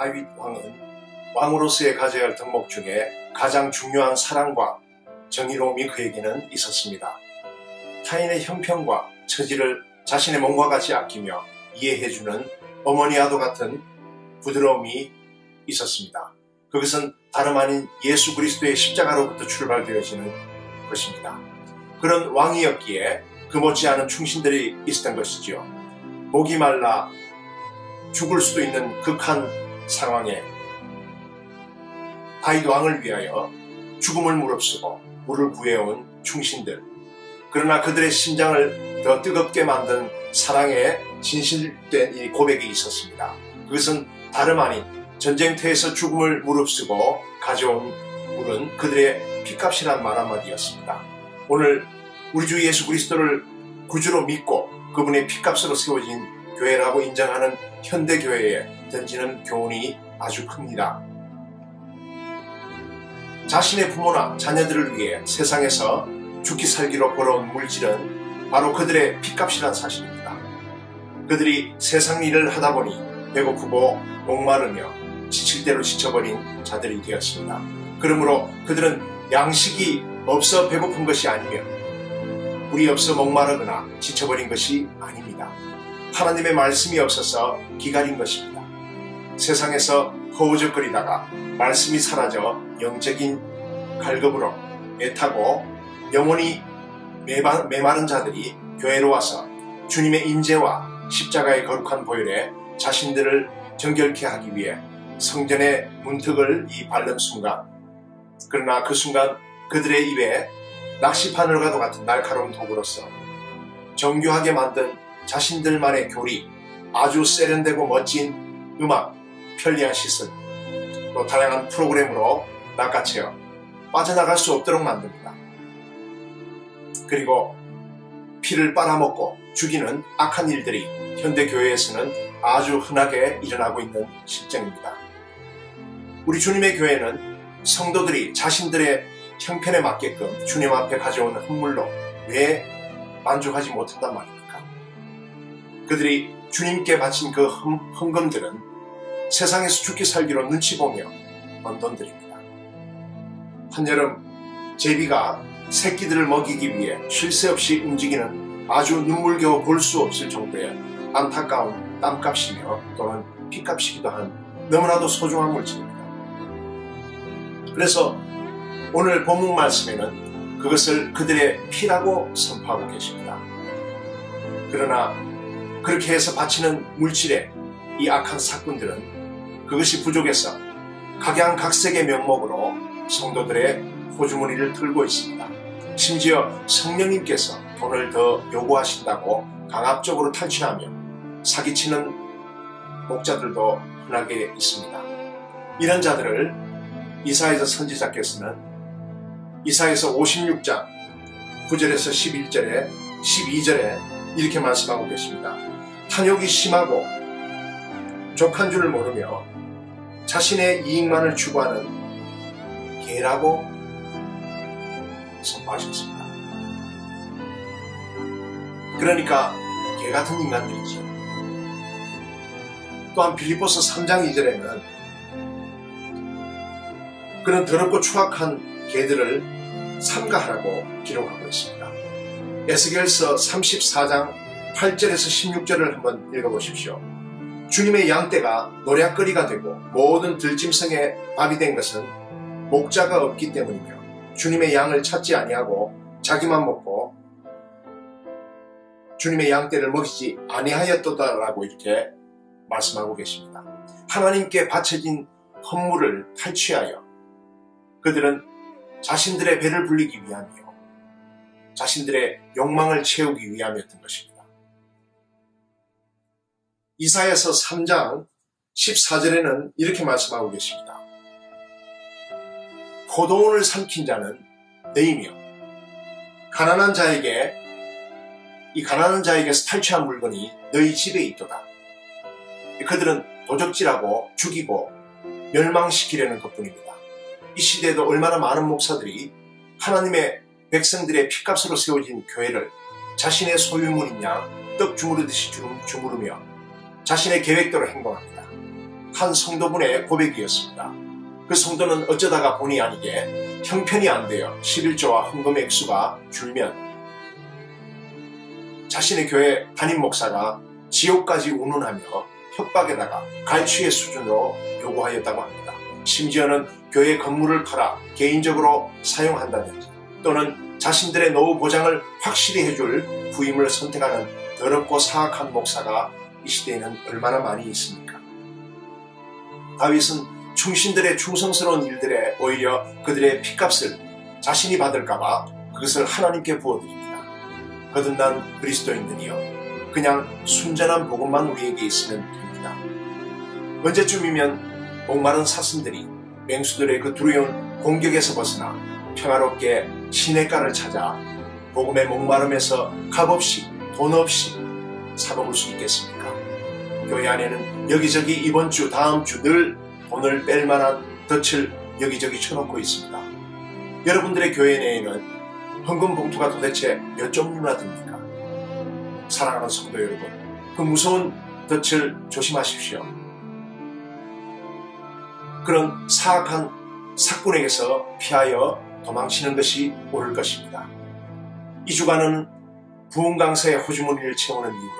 다윗 왕은 왕으로서의 가져야 할 덕목 중에 가장 중요한 사랑과 정의로움이 그에게는 있었습니다. 타인의 형편과 처지를 자신의 몸과 같이 아끼며 이해해주는 어머니와도 같은 부드러움이 있었습니다. 그것은 다름 아닌 예수 그리스도의 십자가로부터 출발되어지는 것입니다. 그런 왕이었기에 그 못지않은 충신들이 있었던 것이지요. 목이 말라 죽을 수도 있는 극한 상황에 다윗 왕을 위하여 죽음을 무릅쓰고 물을 구해온 충신들, 그러나 그들의 심장을 더 뜨겁게 만든 사랑의 진실된 이 고백이 있었습니다. 그것은 다름 아닌 전쟁터에서 죽음을 무릅쓰고 가져온 물은 그들의 피값이란 말 한마디였습니다. 오늘 우리 주 예수 그리스도를 구주로 믿고 그분의 피값으로 세워진 교회라고 인정하는 현대교회에 던지는 교훈이 아주 큽니다. 자신의 부모나 자녀들을 위해 세상에서 죽기 살기로 벌어온 물질은 바로 그들의 피값이란 사실입니다. 그들이 세상 일을 하다 보니 배고프고 목마르며 지칠 대로 지쳐버린 자들이 되었습니다. 그러므로 그들은 양식이 없어 배고픈 것이 아니며 물이 없어 목마르거나 지쳐버린 것이 아닙니다. 하나님의 말씀이 없어서 기갈인 것입니다. 세상에서 허우적거리다가 말씀이 사라져 영적인 갈급으로 애타고 영혼이 메마른 자들이 교회로 와서 주님의 인재와 십자가의 거룩한 보혈에 자신들을 정결케 하기 위해 성전의 문턱을 밟는 순간, 그러나 그 순간 그들의 입에 낚시바늘과도 같은 날카로운 도구로서 정교하게 만든 자신들만의 교리, 아주 세련되고 멋진 음악, 편리한 시설, 또 다양한 프로그램으로 낚아채어 빠져나갈 수 없도록 만듭니다. 그리고 피를 빨아먹고 죽이는 악한 일들이 현대교회에서는 아주 흔하게 일어나고 있는 실정입니다. 우리 주님의 교회는 성도들이 자신들의 형편에 맞게끔 주님 앞에 가져온 헌물로 왜 만족하지 못한단 말입니까? 그들이 주님께 바친 그 헌금들은 세상에서 죽기 살기로 눈치 보며 번 돈들입니다. 한여름 제비가 새끼들을 먹이기 위해 쉴 새 없이 움직이는 아주 눈물겨워 볼 수 없을 정도의 안타까운 땀값이며 또는 피값이기도 한 너무나도 소중한 물질입니다. 그래서 오늘 본문 말씀에는 그것을 그들의 피라고 선포하고 계십니다. 그러나 그렇게 해서 바치는 물질의 이 악한 사꾼들은 그것이 부족해서 각양각색의 명목으로 성도들의 호주머니를 털고 있습니다. 심지어 성령님께서 돈을 더 요구하신다고 강압적으로 탈취하며 사기치는 목자들도 흔하게 있습니다. 이런 자들을 이사야서 선지자께서는 이사야서 56장 9절에서 11절에 12절에 이렇게 말씀하고 계십니다. 탐욕이 심하고 족한 줄 모르며 자신의 이익만을 추구하는 개라고 선포하셨습니다. 그러니까 개 같은 인간들이죠. 또한 빌립보서 3장 2절에는 그런 더럽고 추악한 개들을 삼가하라고 기록하고 있습니다. 에스겔서 34장 8절에서 16절을 한번 읽어보십시오. 주님의 양떼가 노략거리가 되고 모든 들짐승의 밥이 된 것은 목자가 없기 때문이며 주님의 양을 찾지 아니하고 자기만 먹고 주님의 양떼를 먹이지 아니하였도다라고 이렇게 말씀하고 계십니다. 하나님께 바쳐진 헌물을 탈취하여 그들은 자신들의 배를 불리기 위함이요 자신들의 욕망을 채우기 위함이었던 것입니다. 이사야서 3장 14절에는 이렇게 말씀하고 계십니다. 포도원을 삼킨 자는 너희며 가난한 자에게서 탈취한 물건이 너희 집에 있도다. 그들은 도적질하고 죽이고 멸망시키려는 것뿐입니다. 이 시대에도 얼마나 많은 목사들이 하나님의 백성들의 피값으로 세워진 교회를 자신의 소유물인 양 떡 주무르듯이 주무르며 자신의 계획대로 행동합니다. 한 성도분의 고백이었습니다. 그 성도는 어쩌다가 본의 아니게 형편이 안 되어 11조와 헌금의 액수가 줄면 자신의 교회 담임 목사가 지옥까지 운운하며 협박에다가 갈취의 수준으로 요구하였다고 합니다. 심지어는 교회 건물을 팔아 개인적으로 사용한다든지 또는 자신들의 노후 보장을 확실히 해줄 부임을 선택하는 더럽고 사악한 목사가 이 시대에는 얼마나 많이 있습니까? 다윗은 충신들의 충성스러운 일들에 오히려 그들의 핏값을 자신이 받을까봐 그것을 하나님께 부어드립니다. 거듭난 그리스도인들이여, 그냥 순전한 복음만 우리에게 있으면 됩니다. 언제쯤이면 목마른 사슴들이 맹수들의 그 두려운 공격에서 벗어나 평화롭게 시냇가를 찾아 복음의 목마름에서 값없이 돈 없이 사먹을 수 있겠습니까? 교회 안에는 여기저기 이번 주 다음 주 늘 돈을 뺄 만한 덫을 여기저기 쳐놓고 있습니다. 여러분들의 교회 내에는 헌금 봉투가 도대체 몇 종류나 됩니까? 사랑하는 성도 여러분, 그 무서운 덫을 조심하십시오. 그런 사악한 사꾼에게서 피하여 도망치는 것이 옳을 것입니다. 이 주간은 부흥 강사의 호주머니를 채우는 이유로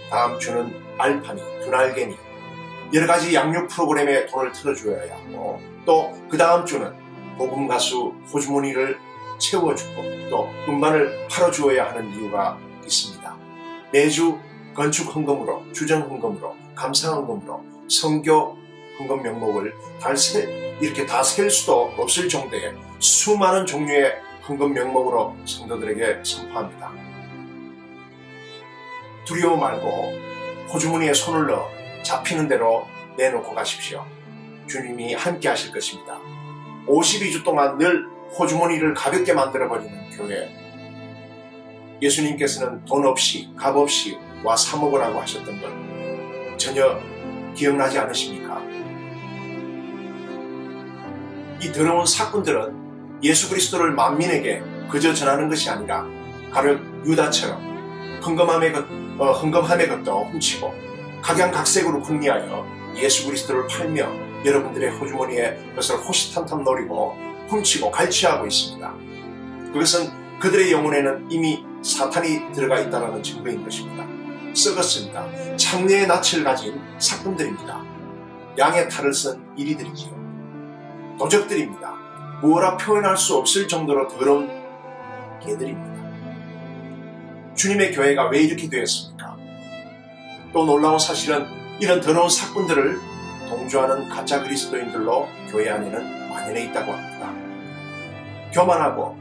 다음 주는 알파니, 두날개니 여러 가지 양육 프로그램에 돈을 틀어주어야 하고 또 그 다음 주는 복음 가수 호주머니를 채워주고 또 음반을 팔아주어야 하는 이유가 있습니다. 매주 건축 헌금으로, 주정 헌금으로, 감사 헌금으로, 선교 헌금 명목을 이렇게 다 셀 수도 없을 정도의 수많은 종류의 헌금 명목으로 성도들에게 선포합니다. 두려워 말고 호주머니에 손을 넣어 잡히는 대로 내놓고 가십시오. 주님이 함께 하실 것입니다. 52주 동안 늘 호주머니를 가볍게 만들어버리는 교회. 예수님께서는 돈 없이 값 없이 와 사먹으라고 하셨던 걸 전혀 기억나지 않으십니까? 이 더러운 사꾼들은 예수 그리스도를 만민에게 그저 전하는 것이 아니라 가령 유다처럼 헌금함의 것도 훔치고 각양각색으로 궁리하여 예수 그리스도를 팔며 여러분들의 호주머니에 그것을 호시탐탐 노리고 훔치고 갈취하고 있습니다. 그것은 그들의 영혼에는 이미 사탄이 들어가 있다는 증거인 것입니다. 썩었습니다. 창녀의 낯을 가진 사꾼들입니다. 양의 탈을 쓴 이리들이지요. 도적들입니다. 뭐라 표현할 수 없을 정도로 더러운 개들입니다. 주님의 교회가 왜 이렇게 되었습니까? 또 놀라운 사실은 이런 더러운 사꾼들을 동조하는 가짜 그리스도인들로 교회 안에는 만연해 있다고 합니다. 교만하고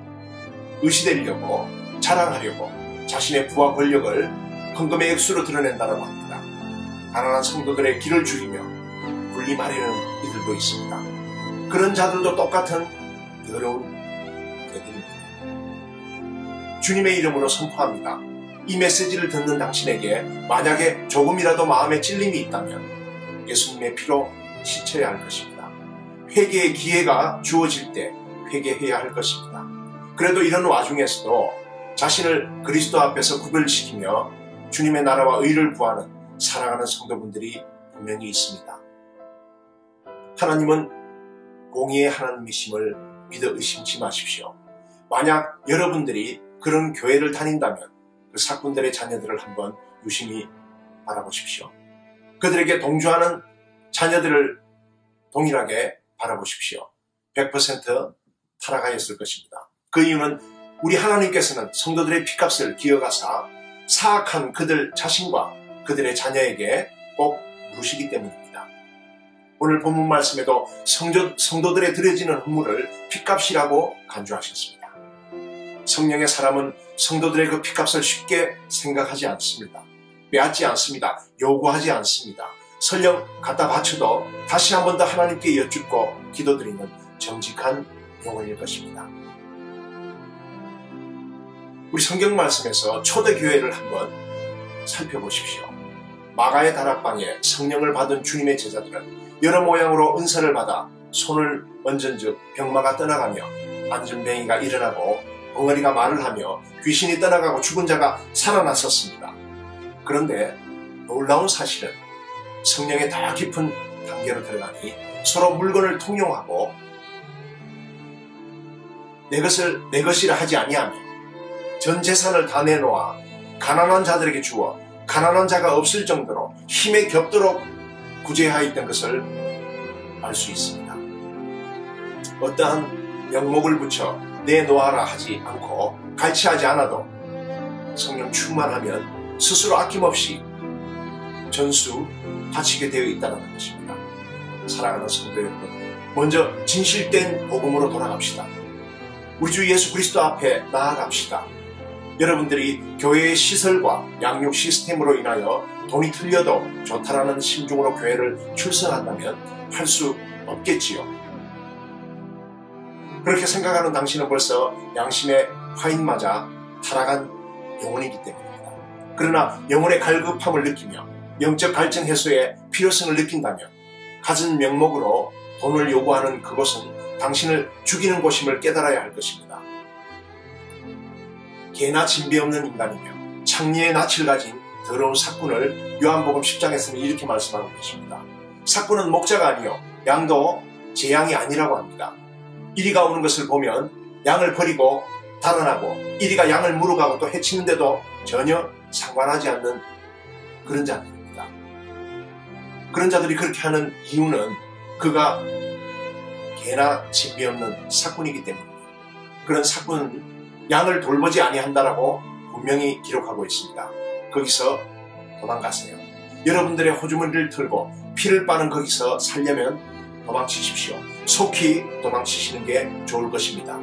의시되려고 자랑하려고 자신의 부와 권력을 헌금의 액수로 드러낸다고 합니다. 가난한 성도들의 길을 죽이며 군림하려는 이들도 있습니다. 그런 자들도 똑같은 더러운 개들입니다. 주님의 이름으로 선포합니다. 이 메시지를 듣는 당신에게 만약에 조금이라도 마음에 찔림이 있다면 예수님의 피로 씻혀야 할 것입니다. 회개의 기회가 주어질 때 회개해야 할 것입니다. 그래도 이런 와중에서도 자신을 그리스도 앞에서 구별시키며 주님의 나라와 의를 구하는 사랑하는 성도분들이 분명히 있습니다. 하나님은 공의의 하나님이심을 믿어 의심치 마십시오. 만약 여러분들이 그런 교회를 다닌다면 그 사꾼들의 자녀들을 한번 유심히 바라보십시오. 그들에게 동조하는 자녀들을 동일하게 바라보십시오. 100% 타락하였을 것입니다. 그 이유는 우리 하나님께서는 성도들의 핏값을 기어가사 사악한 그들 자신과 그들의 자녀에게 꼭 물으시기 때문입니다. 오늘 본문 말씀에도 성도들의 드려지는 헌물을 핏값이라고 간주하셨습니다. 성령의 사람은 성도들의 그 핏값을 쉽게 생각하지 않습니다. 빼앗지 않습니다. 요구하지 않습니다. 설령 갖다 바쳐도 다시 한 번 더 하나님께 여쭙고 기도드리는 정직한 영혼일 것입니다. 우리 성경 말씀에서 초대교회를 한번 살펴보십시오. 마가의 다락방에 성령을 받은 주님의 제자들은 여러 모양으로 은사를 받아 손을 얹은즉 병마가 떠나가며 안전뱅이가 일어나고 벙어리가 말을 하며 귀신이 떠나가고 죽은 자가 살아났었습니다. 그런데 놀라운 사실은 성령의 더 깊은 단계로 들어가니 서로 물건을 통용하고 내 것이라 하지 아니하며 전 재산을 다 내놓아 가난한 자들에게 주어 가난한 자가 없을 정도로 힘에 겹도록 구제하였던 것을 알 수 있습니다. 어떠한 명목을 붙여 내놓아라 하지 않고 갈취하지 않아도 성령 충만하면 스스로 아낌없이 전수 바치게 되어 있다는 것입니다. 사랑하는 성도 여러분, 먼저 진실된 복음으로 돌아갑시다. 우리 주 예수 그리스도 앞에 나아갑시다. 여러분들이 교회의 시설과 양육 시스템으로 인하여 돈이 틀려도 좋다라는 심중으로 교회를 출석한다면 할 수 없겠지요. 그렇게 생각하는 당신은 벌써 양심의 화인 맞아 타락한 영혼이기 때문입니다. 그러나 영혼의 갈급함을 느끼며 영적 갈증 해소의 필요성을 느낀다면 갖은 명목으로 돈을 요구하는 그곳은 당신을 죽이는 곳임을 깨달아야 할 것입니다. 개나 진배 없는 인간이며 창리의 낯을 가진 더러운 삭군을 요한복음 10장에서는 이렇게 말씀하고 계십니다. 삭군은 목자가 아니요 양도 제 양이 아니라고 합니다. 이리가 오는 것을 보면 양을 버리고 달아나고 이리가 양을 물어가고 또 해치는데도 전혀 상관하지 않는 그런 자들입니다. 그런 자들이 그렇게 하는 이유는 그가 개나 진배 없는 삭군이기 때문입니다. 그런 삭군은 양을 돌보지 아니한다라고 분명히 기록하고 있습니다. 거기서 도망가세요. 여러분들의 호주머니를 털고 피를 빠는 거기서 살려면 도망치십시오. 속히 도망치시는 게 좋을 것입니다.